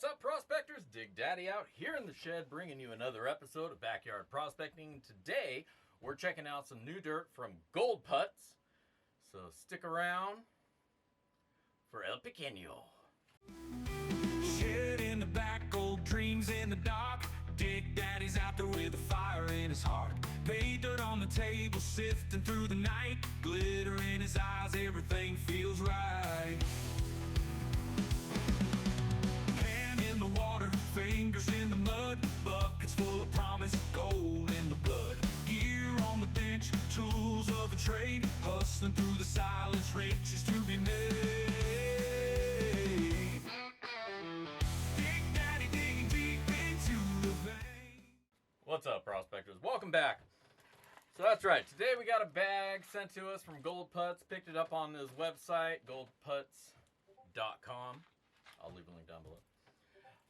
What's up, prospectors? Dig Daddy out here in the shed bringing you another episode of Backyard Prospecting. Today, we're checking out some new dirt from Gold Putts. So stick around for El Pequeño. Shed in the back, old dreams in the dark. Dig Daddy's out there with a fire in his heart. Paydirt on the table, sifting through the night. Glitter in his eyes, everything feels right. Water, fingers in the mud, buckets full of promise, gold in the blood. Gear on the bench, tools of a trade, hustling through the silence, riches to be made. Dig Daddy digging deep into the vein. What's up, prospectors? Welcome back. So that's right, today we got a bag sent to us from Gold Putts. Picked it up on his website, goldputts.com. I'll leave a link down below.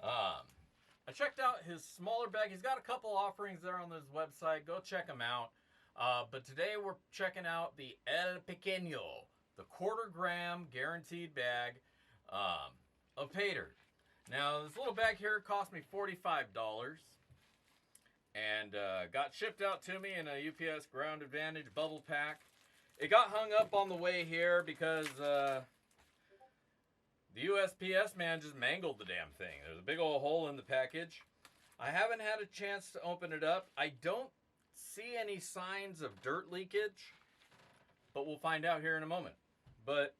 I checked out his smaller bag. He's got a couple offerings there on his website. Go check them out. But today we're checking out the El Pequeño, the 1/4 gram guaranteed bag of Paydirt. Now, this little bag here cost me $45 and got shipped out to me in a UPS Ground Advantage bubble pack. It got hung up on the way here because the USPS man just mangled the damn thing. There's a big old hole in the package. I haven't had a chance to open it up. I don't see any signs of dirt leakage, but we'll find out here in a moment. But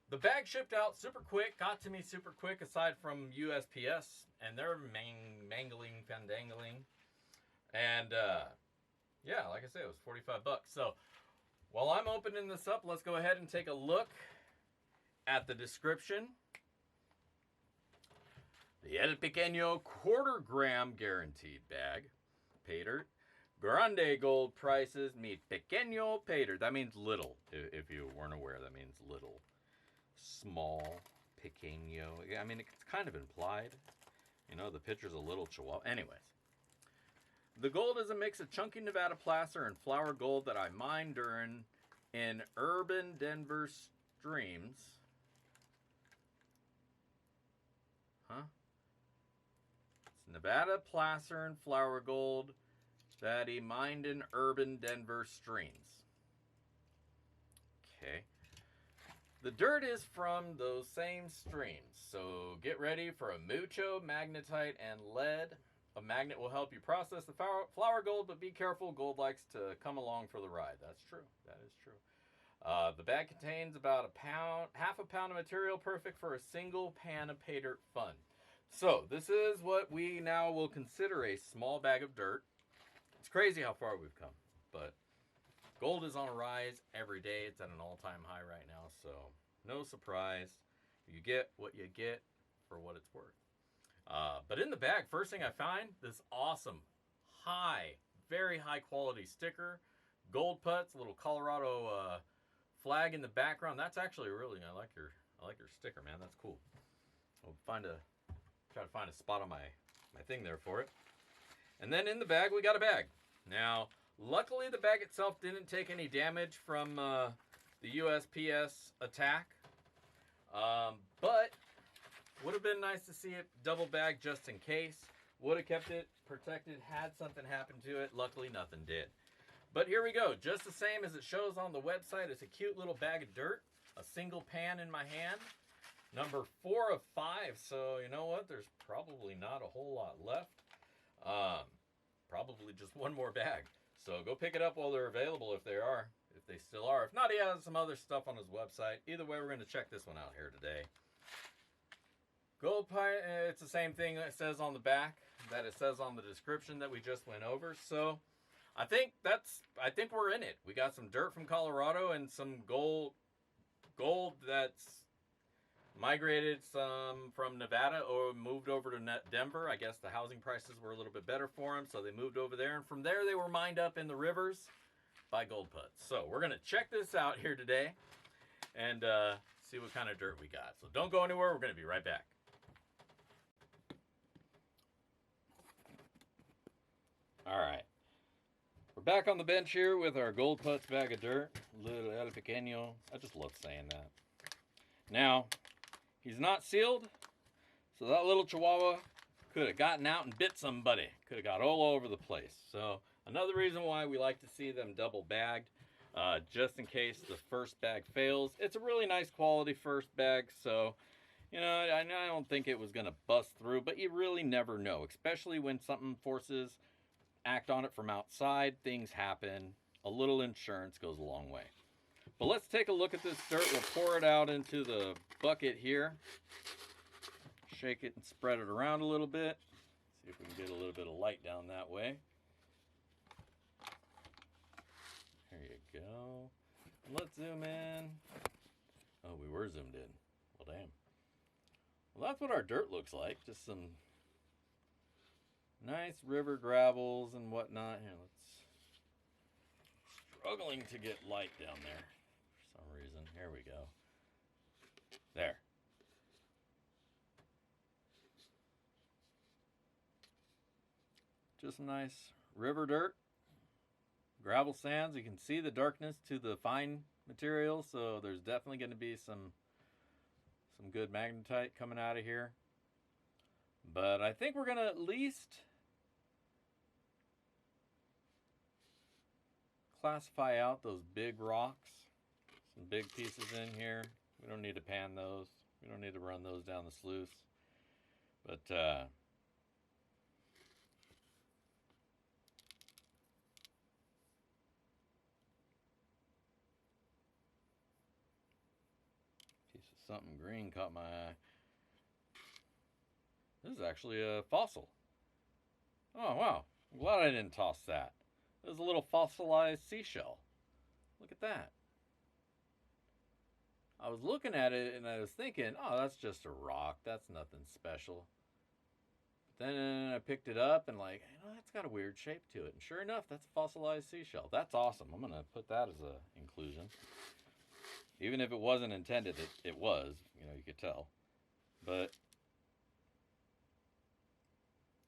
the bag shipped out super quick, got to me super quick, aside from USPS, and they're mangling, fandangling. And yeah, like I said, it was $45. So while I'm opening this up, let's go ahead and take a look at the description. The El Pequeño 1/4 gram guaranteed bag. Paydirt. Grande gold prices meet Pequeño Paydirt. That means little. If you weren't aware, that means little. Small. Pequeño. I mean, it's kind of implied. You know, the picture's a little chihuahua. Anyways. The gold is a mix of chunky Nevada placer and flour gold that I mined in urban Denver streams. Huh? It's Nevada placer and flour gold that he mined in urban Denver streams. Okay. The dirt is from those same streams, so get ready for a mucho magnetite and lead. A magnet will help you process the flour gold, but be careful, gold likes to come along for the ride. That's true. That is true. The bag contains about half a pound of material, perfect for a single pan of Paydirt fun. So this is what we now will consider a small bag of dirt. It's crazy how far we've come, but gold is on a rise every day. It's at an all-time high right now, so no surprise. You get what you get for what it's worth. But in the bag, first thing I find, this awesome, very high quality sticker. Gold Putts, little Colorado flag in the background. That's actually really, I like your sticker, man. That's cool. I'll try to find a spot on my thing there for it. And then in the bag, we got a bag. Now, luckily the bag itself didn't take any damage from the USPS attack. But would have been nice to see it double bagged just in case. Would have kept it protected had something happened to it. Luckily, nothing did. But here we go. Just the same as it shows on the website. It's a cute little bag of dirt. A single pan in my hand. Number 4 of 5. So, you know what? There's probably not a whole lot left. Probably just one more bag. So go pick it up while they're available if they are. If they still are. If not, he has some other stuff on his website. Either way, we're going to check this one out here today. Gold Pie, it's the same thing that it says on the back. That it says on the description that we just went over. So I think we're in it. We got some dirt from Colorado and some gold that's migrated some from Nevada or moved over to Denver. I guess the housing prices were a little bit better for them, so they moved over there. And from there, they were mined up in the rivers by Gold Putts. So we're going to check this out here today and see what kind of dirt we got. So don't go anywhere. We're going to be right back. All right. We're back on the bench here with our Gold Putts bag of dirt. Little El Pequeño. I just love saying that. Now, he's not sealed, So that little Chihuahua could have gotten out and bit somebody. Could have got all over the place. So another reason why we like to see them double bagged, just in case the first bag fails. It's a really nice quality first bag, so you know, I don't think it was gonna bust through, but you really never know, especially when something forces act on it from outside. Things happen. A little insurance goes a long way. But let's take a look at this dirt. We'll pour it out into the bucket here. Shake it and spread it around a little bit. See if we can get a little bit of light down that way. There you go. And let's zoom in. Oh, we were zoomed in. Well, damn. Well, that's what our dirt looks like. Just some nice river gravels and whatnot. Here, let's... Struggling to get light down there for some reason. Here we go. There. Just some nice river dirt, gravel sands. You can see the darkness to the fine material, so there's definitely going to be some good magnetite coming out of here. But I think we're going to at least classify out those big rocks. Some big pieces in here. We don't need to pan those. We don't need to run those down the sluice. But piece of something green caught my eye. This is actually a fossil. Oh wow, I'm glad I didn't toss that. There's a little fossilized seashell. Look at that. I was looking at it and I was thinking, oh, that's just a rock. That's nothing special. But then I picked it up and like, you know, that's got a weird shape to it. And sure enough, that's a fossilized seashell. That's awesome. I'm going to put that as a inclusion. Even if it wasn't intended, it was. You know, you could tell. But,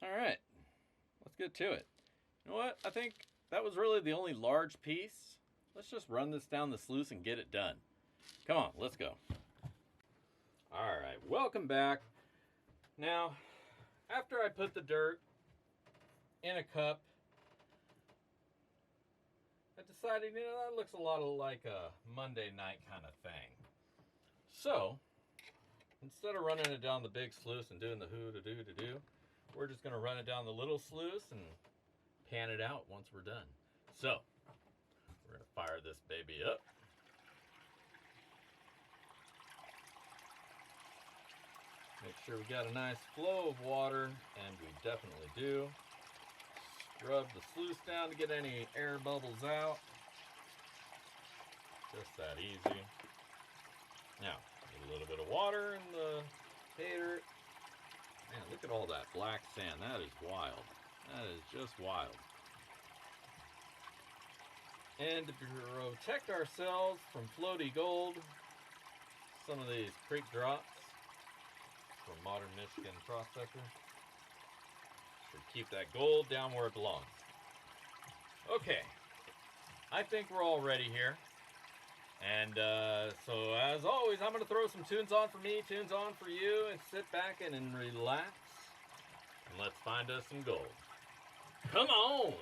all right. Let's get to it. You know what? I think that was really the only large piece. Let's just run this down the sluice and get it done. Come on, let's go. All right, welcome back. Now, after I put the dirt in a cup, I decided, you know, that looks a lot like a Monday night kind of thing. So, instead of running it down the big sluice and doing the who-to-do-to-do, we're just going to run it down the little sluice and pan it out once we're done. So, we're going to fire this baby up. Make sure we got a nice flow of water, and we definitely do. Scrub the sluice down to get any air bubbles out. Just that easy. Now, get a little bit of water in the Paydirt. Man, look at all that black sand. That is wild. That is just wild. And to protect ourselves from floaty gold, some of these creek drops from Modern Michigan Prospector should keep that gold down where it belongs. Okay, I think we're all ready here. And so as always, I'm going to throw some tunes on for me, tunes on for you, and sit back and relax. And let's find us some gold. Come on!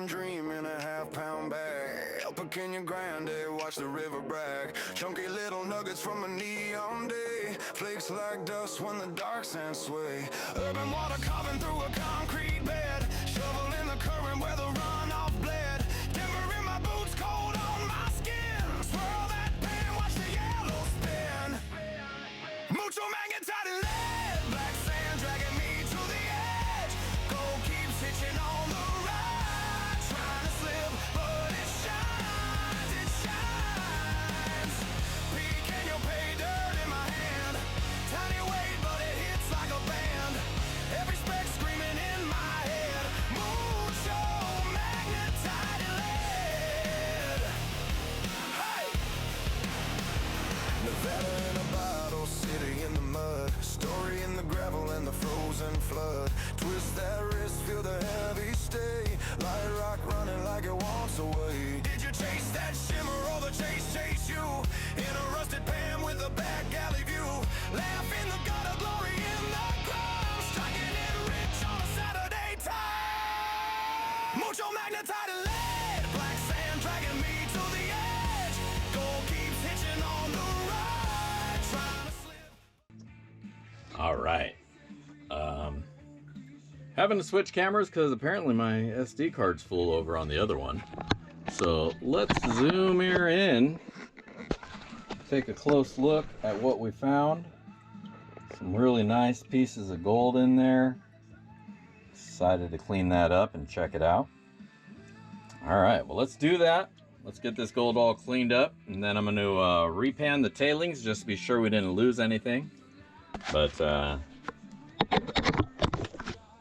Dream in a half-pound bag. Pequeño grande, watch the river brag. Chunky little nuggets from a neon day. Flakes like dust when the dark sands sway. Urban water carving through a concrete bed. Shovel in the current where the runoff bled. Denver in my boots, cold on my skin. Swirl that pan, watch the yellow spin. Mucho magnetite and lead. Black sand dragging me to the edge. Gold keeps hitching on the ride. Trying to slip, but it shines, it shines. Pequeño Paydirt in my hand. Tiny weight, but it hits like a band. Every speck screaming in Fella in a bottle, city in the mud, story in the gravel and the frozen flood. Twist that wrist, feel the heavy stay, light rock running like it wants away. Did you chase that shimmer or the chase you? In a rusted pan with a back alley view, laugh in the gutter, glory in the ground, striking it rich on a Saturday time. Mucho magnetite and lead, black sand dragging me to the edge, gold keeps hitching on the ride, trying to slip. All right. Having to switch cameras because apparently my SD card's full over on the other one. So let's zoom here in, take a close look at what we found. Some really nice pieces of gold in there. Decided to clean that up and check it out. All right, well, let's do that. Let's get this gold all cleaned up, and then I'm going to repan the tailings just to be sure we didn't lose anything. But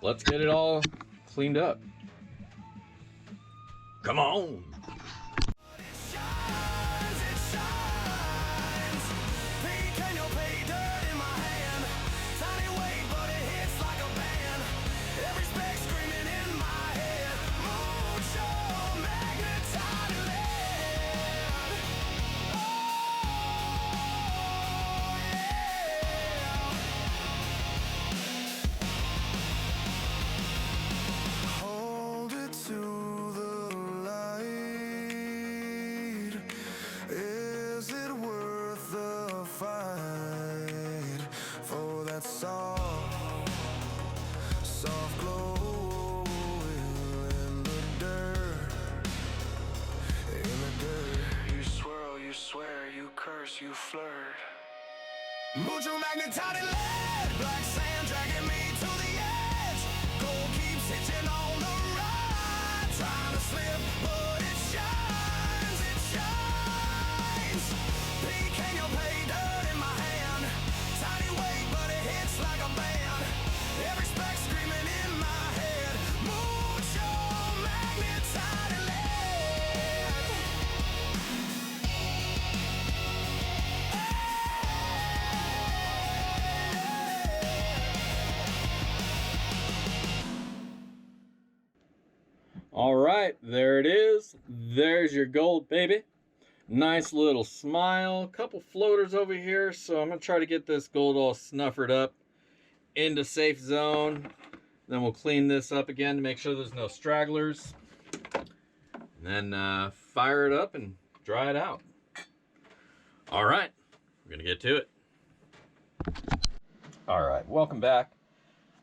let's get it all cleaned up. Come on. It shines, Pequeño Paydirt in my hand, tiny weight but it hits like a band, every spec screaming in my head, mucho magnetite lead. Oh yeah. Hold it to the light. Is it worth the fight for that soft glow in the dirt? In the dirt, you swirl, you swear, you curse, you flirt. Mucho magnetite and lead, black sand dragging me to the edge, gold keeps hitching on the ride, trying to slip, but it shines, it shines. Pequeño Paydirt in my hand, tiny weight but it hits like a band, every spec screaming in my head, mucho magnetite and lead. All right, there it is. There's your gold, baby. Nice little smile. Couple floaters over here, so I'm gonna try to get this gold all snuffered up into safe zone. Then we'll clean this up again to make sure there's no stragglers. And then fire it up and dry it out. All right, we're gonna get to it. All right, welcome back.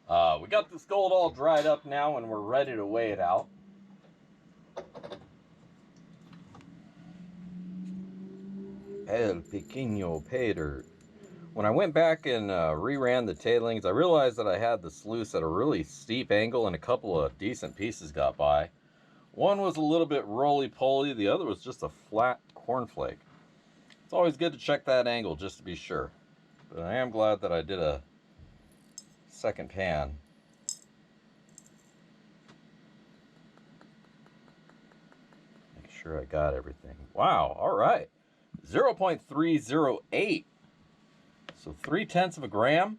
We got this gold all dried up now and we're ready to weigh it out. El Pequeño Paydirt. When I went back and reran the tailings, I realized that I had the sluice at a really steep angle and a couple of decent pieces got by. One was a little bit roly-poly, the other was just a flat cornflake. It's always good to check that angle just to be sure. But I am glad that I did a second pan. Make sure I got everything. Wow, all right. 0.308. So 0.3 of a gram.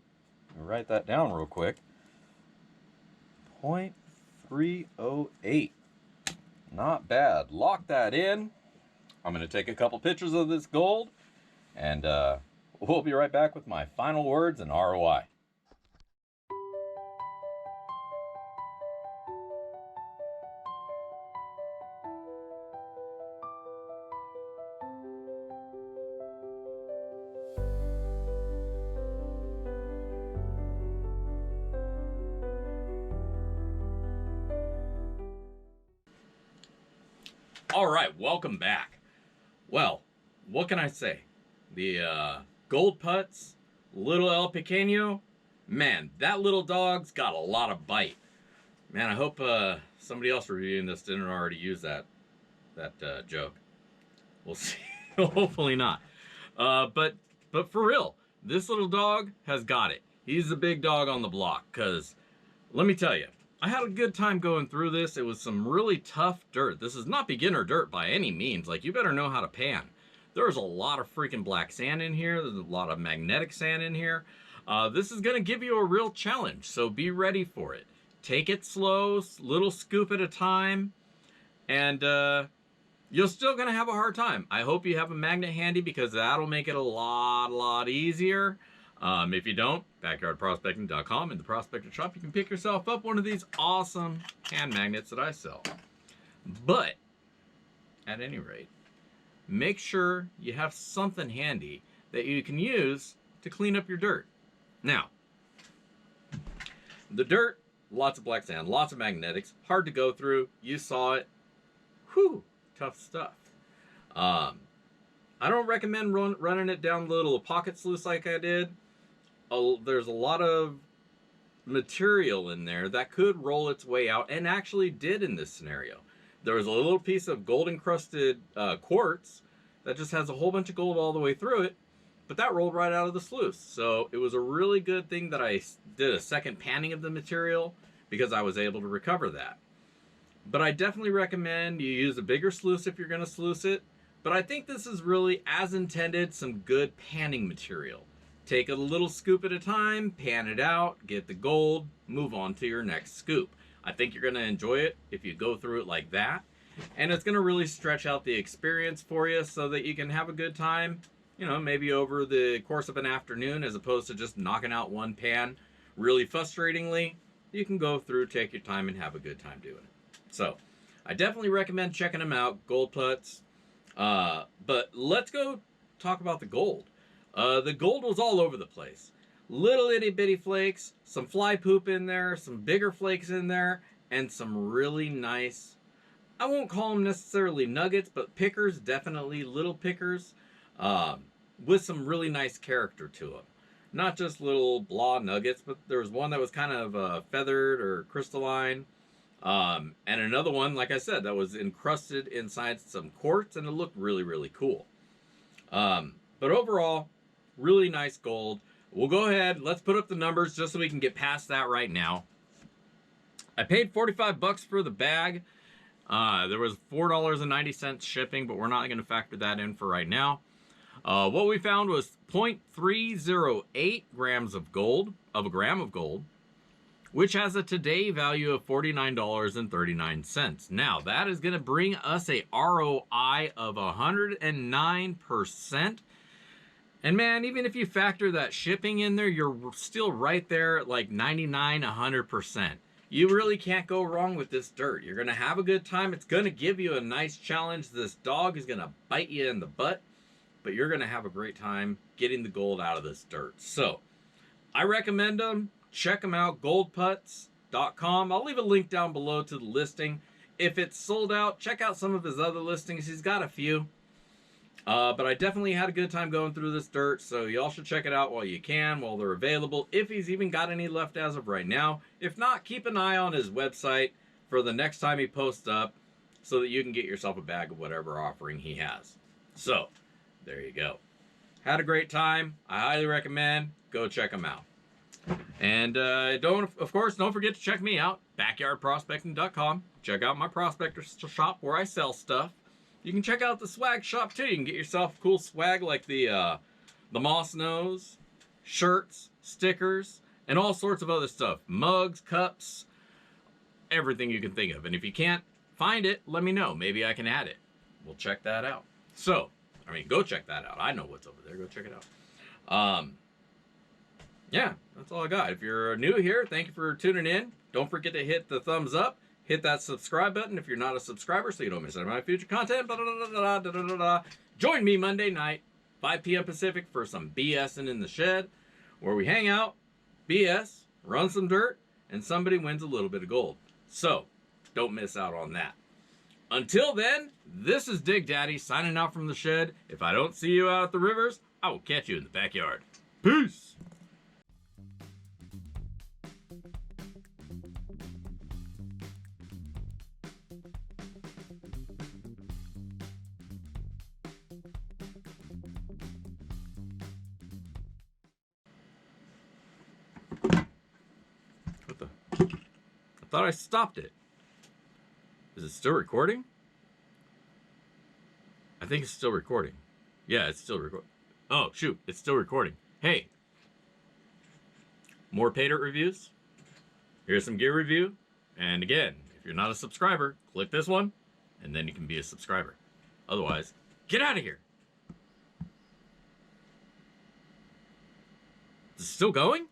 Let me write that down real quick. 0.308. Not bad. Lock that in. I'm going to take a couple pictures of this gold, and we'll be right back with my final words and ROI. All right, welcome back. Well, what can I say? The gold putts, little El Pequeño, man, that little dog's got a lot of bite. Man, I hope somebody else reviewing this didn't already use that joke. We'll see. Hopefully not. But for real, this little dog has got it. He's the big dog on the block, because let me tell you, I had a good time going through this. It was some really tough dirt. This is not beginner dirt by any means. Like, you better know how to pan. There's a lot of freaking black sand in here. There's a lot of magnetic sand in here. This is going to give you a real challenge, so be ready for it. Take it slow, little scoop at a time, and you're still going to have a hard time. I hope you have a magnet handy because that'll make it a lot easier. If you don't, backyardprospecting.com, in the prospector shop, you can pick yourself up one of these awesome hand magnets that I sell. But, at any rate, make sure you have something handy that you can use to clean up your dirt. Now, the dirt, lots of black sand, lots of magnetics, hard to go through. You saw it. Whew, tough stuff. I don't recommend running it down little pocket sluice like I did. There's a lot of material in there that could roll its way out, and actually did in this scenario. There was a little piece of gold encrusted quartz that just has a whole bunch of gold all the way through it, but that rolled right out of the sluice. So it was a really good thing that I did a second panning of the material, because I was able to recover that. But I definitely recommend you use a bigger sluice if you're going to sluice it. But I think this is really, as intended, some good panning material. Take a little scoop at a time, pan it out, get the gold, move on to your next scoop. I think you're going to enjoy it if you go through it like that. And it's going to really stretch out the experience for you so that you can have a good time, you know, maybe over the course of an afternoon, as opposed to just knocking out one pan really frustratingly. You can go through, take your time, and have a good time doing it. So, I definitely recommend checking them out, gold putts. But let's go talk about the gold. The gold was all over the place. Little itty bitty flakes, some fly poop in there, some bigger flakes in there, and some really nice, I won't call them necessarily nuggets, but pickers, definitely little pickers, with some really nice character to them. Not just little blah nuggets, but there was one that was kind of feathered or crystalline. And another one, like I said, that was encrusted inside some quartz, and it looked really cool. But overall, really nice gold. We'll go ahead, let's put up the numbers just so we can get past that right now. I paid 45 bucks for the bag. There was $4.90 shipping, but we're not going to factor that in for right now. What we found was 0.308 grams of gold, of a gram of gold, which has a today value of $49.39. Now, that is going to bring us a ROI of 109%. And man, even if you factor that shipping in there, you're still right there at like 99, 100%. You really can't go wrong with this dirt. You're going to have a good time. It's going to give you a nice challenge. This dog is going to bite you in the butt, but you're going to have a great time getting the gold out of this dirt. So, I recommend them. Check them out, goldputts.com. I'll leave a link down below to the listing. If it's sold out, check out some of his other listings. He's got a few. But I definitely had a good time going through this dirt, so y'all should check it out while you can, while they're available, if he's even got any left as of right now. If not, keep an eye on his website for the next time he posts up, so that you can get yourself a bag of whatever offering he has. So, there you go. Had a great time. I highly recommend. Go check him out. And don't forget to check me out, backyardprospecting.com. Check out my prospector shop where I sell stuff. You can check out the swag shop too. You can get yourself cool swag like the moss nose, shirts, stickers, and all sorts of other stuff. Mugs, cups, everything you can think of. And if you can't find it, let me know. Maybe I can add it. We'll check that out. So, I mean, go check that out. I know what's over there. Go check it out. Yeah, that's all I got. If you're new here, thank you for tuning in. Don't forget to hit the thumbs up. Hit that subscribe button if you're not a subscriber so you don't miss any of my future content. Join me Monday night, 5 p.m. Pacific, for some BSing in the shed, where we hang out, BS, run some dirt, and somebody wins a little bit of gold. So, don't miss out on that. Until then, this is Dig Daddy signing out from the shed. If I don't see you out at the rivers, I will catch you in the backyard. Peace! I thought I stopped it. Is it still recording? I think it's still recording. Yeah, it's still recording. Oh, shoot. It's still recording. Hey. More Paydirt reviews. Here's some gear review. And again, if you're not a subscriber, click this one, and then you can be a subscriber. Otherwise, get out of here. Is it still going?